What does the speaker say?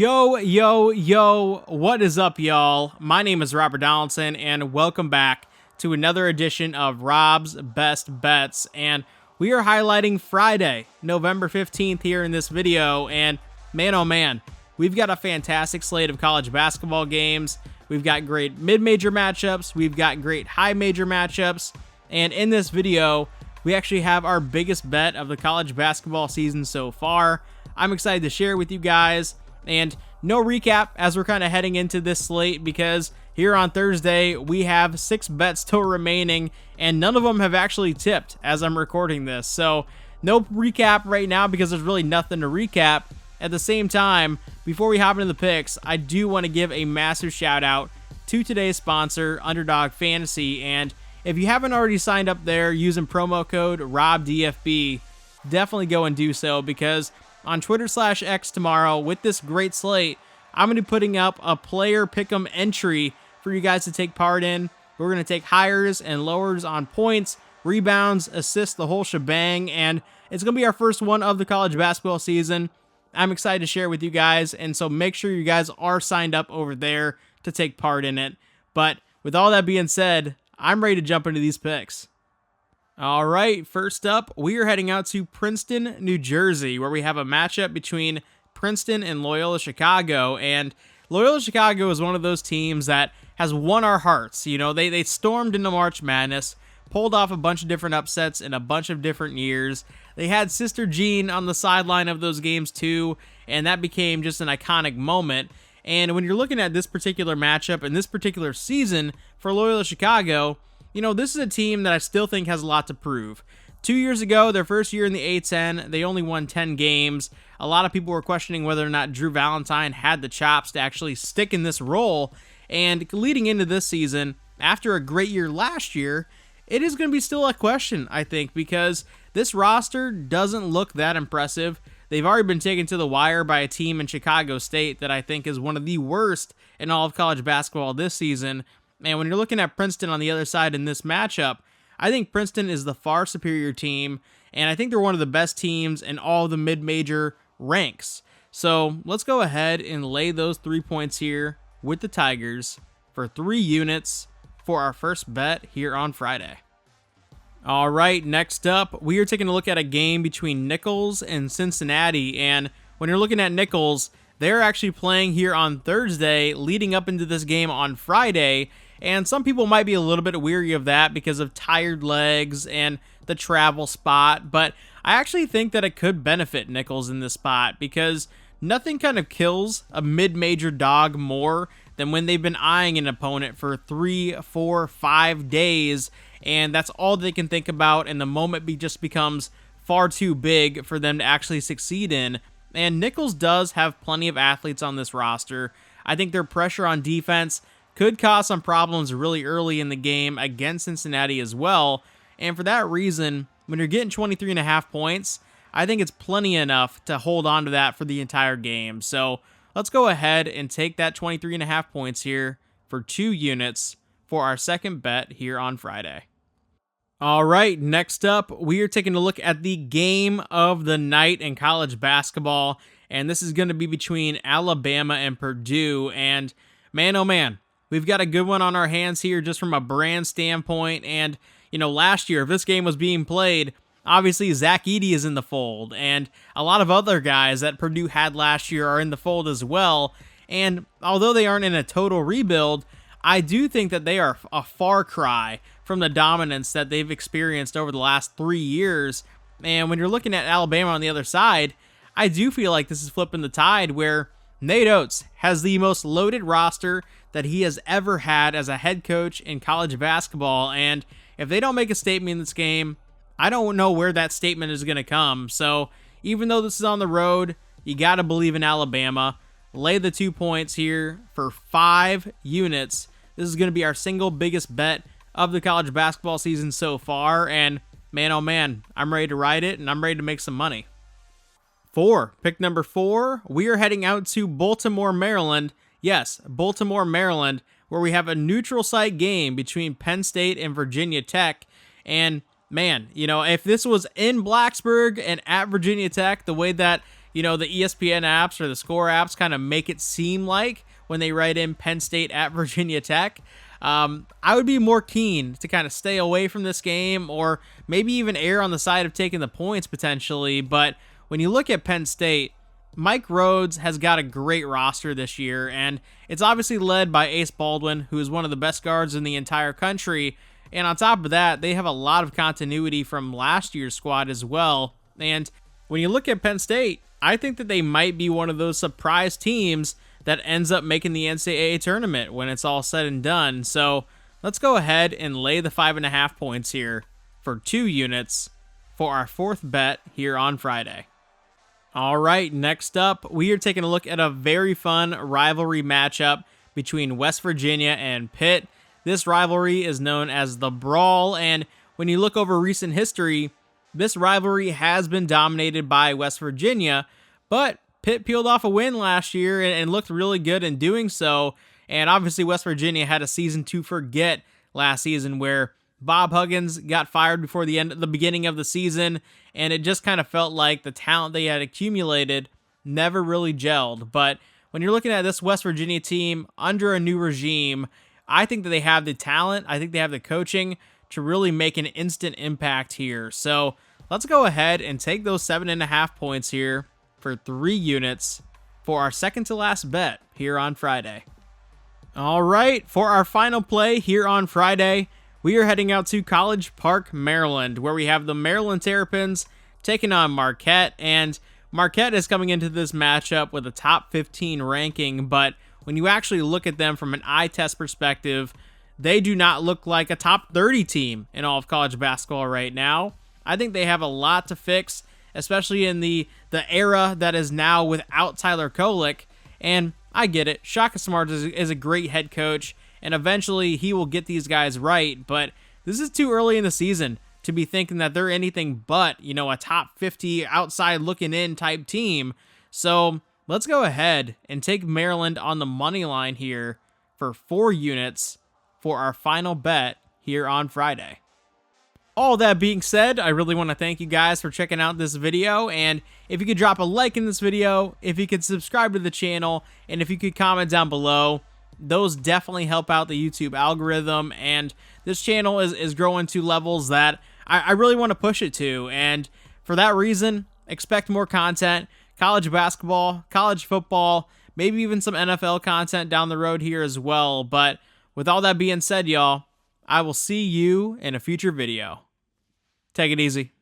Yo, what is up, y'all? My name is Robert Donaldson, and welcome back to another edition of Rob's Best Bets. And we are highlighting Friday, November 15th here in this video, and man, oh man, we've got a fantastic slate of college basketball games. We've got great mid-major matchups, we've got great high-major matchups, and in this video, we actually have our biggest bet of the college basketball season so far. I'm excited to share with you guys. And no recap as we're kind of heading into this slate because here on Thursday, we have 6 bets still remaining and none of them have actually tipped as I'm recording this. So no recap right now because there's really nothing to recap. At the same time, before we hop into the picks, I do want to give a massive shout out to today's sponsor, Underdog Fantasy. And if you haven't already signed up there using promo code ROBDFB, definitely go and do so because on Twitter/X tomorrow with this great slate, I'm going to be putting up a player pick'em entry for you guys to take part in. We're going to take highers and lowers on points, rebounds, assists, the whole shebang, and it's going to be our first one of the college basketball season. I'm excited to share with you guys, and so make sure you guys are signed up over there to take part in it. But with all that being said, I'm ready to jump into these picks. All right, first up, we are heading out to Princeton, New Jersey, where we have a matchup between Princeton and Loyola Chicago. And Loyola Chicago is one of those teams that has won our hearts. You know, they stormed into March Madness, pulled off a bunch of different upsets in a bunch of different years. They had Sister Jean on the sideline of those games too, and that became just an iconic moment. And when you're looking at this particular matchup and this particular season for Loyola Chicago, you know, this is a team that I still think has a lot to prove. 2 years ago, their first year in the A-10, they only won 10 games. A lot of people were questioning whether or not Drew Valentine had the chops to actually stick in this role. And leading into this season, after a great year last year, it is going to be still a question, I think, because this roster doesn't look that impressive. They've already been taken to the wire by a team in Chicago State that I think is one of the worst in all of college basketball this season. And when you're looking at Princeton on the other side in this matchup, I think Princeton is the far superior team, and I think they're one of the best teams in all the mid-major ranks. So let's go ahead and lay those 3 points here with the Tigers for 3 units for our first bet here on Friday. All right, next up, we are taking a look at a game between Nicholls and Cincinnati, and when you're looking at Nicholls, they're actually playing here on Thursday, leading up into this game on Friday. And some people might be a little bit weary of that because of tired legs and the travel spot. But I actually think that it could benefit Nicholls in this spot because nothing kind of kills a mid-major dog more than when they've been eyeing an opponent for 3, 4, 5 days. And that's all they can think about. And the moment just becomes far too big for them to actually succeed in. And Nicholls does have plenty of athletes on this roster. I think their pressure on defense could cause some problems really early in the game against Cincinnati as well. And for that reason, when you're getting 23.5 points, I think it's plenty enough to hold on to that for the entire game. So let's go ahead and take that 23.5 points here for 2 units for our second bet here on Friday. All right, next up, we are taking a look at the game of the night in college basketball. And this is going to be between Alabama and Purdue. And man, oh man, we've got a good one on our hands here just from a brand standpoint. And, you know, last year, if this game was being played, obviously Zach Edey is in the fold. And a lot of other guys that Purdue had last year are in the fold as well. And although they aren't in a total rebuild, I do think that they are a far cry from the dominance that they've experienced over the last 3 years. And when you're looking at Alabama on the other side, I do feel like this is flipping the tide where Nate Oates has the most loaded roster that he has ever had as a head coach in college basketball. And if they don't make a statement in this game, I don't know where that statement is going to come. So even though this is on the road, you got to believe in Alabama. Lay the 2 points here for 5 units. This is going to be our single biggest bet of the college basketball season so far. And man, oh man, I'm ready to ride it and I'm ready to make some money. Pick number 4, we are heading out to Baltimore, Maryland. Yes, Baltimore, Maryland, where we have a neutral site game between Penn State and Virginia Tech. And man, you know, if this was in Blacksburg and at Virginia Tech, the way that the ESPN apps or the score apps kind of make it seem like when they write in Penn State at Virginia Tech. I would be more keen to kind of stay away from this game or maybe even err on the side of taking the points potentially. But when you look at Penn State, Mike Rhodes has got a great roster this year, and it's obviously led by Ace Baldwin, who is one of the best guards in the entire country. And on top of that, they have a lot of continuity from last year's squad as well. And when you look at Penn State, I think that they might be one of those surprise teams that ends up making the NCAA tournament when it's all said and done. So let's go ahead and lay the 5.5 points here for 2 units for our 4th bet here on Friday. All right, next up, we are taking a look at a very fun rivalry matchup between West Virginia and Pitt. This rivalry is known as the Brawl, and when you look over recent history, this rivalry has been dominated by West Virginia, but Pitt peeled off a win last year and looked really good in doing so. And obviously West Virginia had a season to forget last season where Bob Huggins got fired before the beginning of the season, and it just kind of felt like the talent they had accumulated never really gelled. But when you're looking at this West Virginia team under a new regime, I think that they have the talent, I think they have the coaching to really make an instant impact here. So let's go ahead and take those 7.5 points here for 3 units for our second to last bet here on Friday. All right, for our final play here on Friday, we are heading out to College Park, Maryland, where we have the Maryland Terrapins taking on Marquette, and Marquette is coming into this matchup with a top 15 ranking, but when you actually look at them from an eye test perspective, they do not look like a top 30 team in all of college basketball right now. I think they have a lot to fix, especially in the era that is now without Tyler Kolek. And I get it. Shaka Smart is a great head coach, and eventually he will get these guys right. But this is too early in the season to be thinking that they're anything but, a top 50 outside looking in type team. So let's go ahead and take Maryland on the money line here for 4 units for our final bet here on Friday. All that being said, I really want to thank you guys for checking out this video, and if you could drop a like in this video, if you could subscribe to the channel, and if you could comment down below, those definitely help out the YouTube algorithm, and this channel is growing to levels that I really want to push it to, and for that reason, expect more content, college basketball, college football, maybe even some NFL content down the road here as well. But with all that being said, y'all, I will see you in a future video. Take it easy.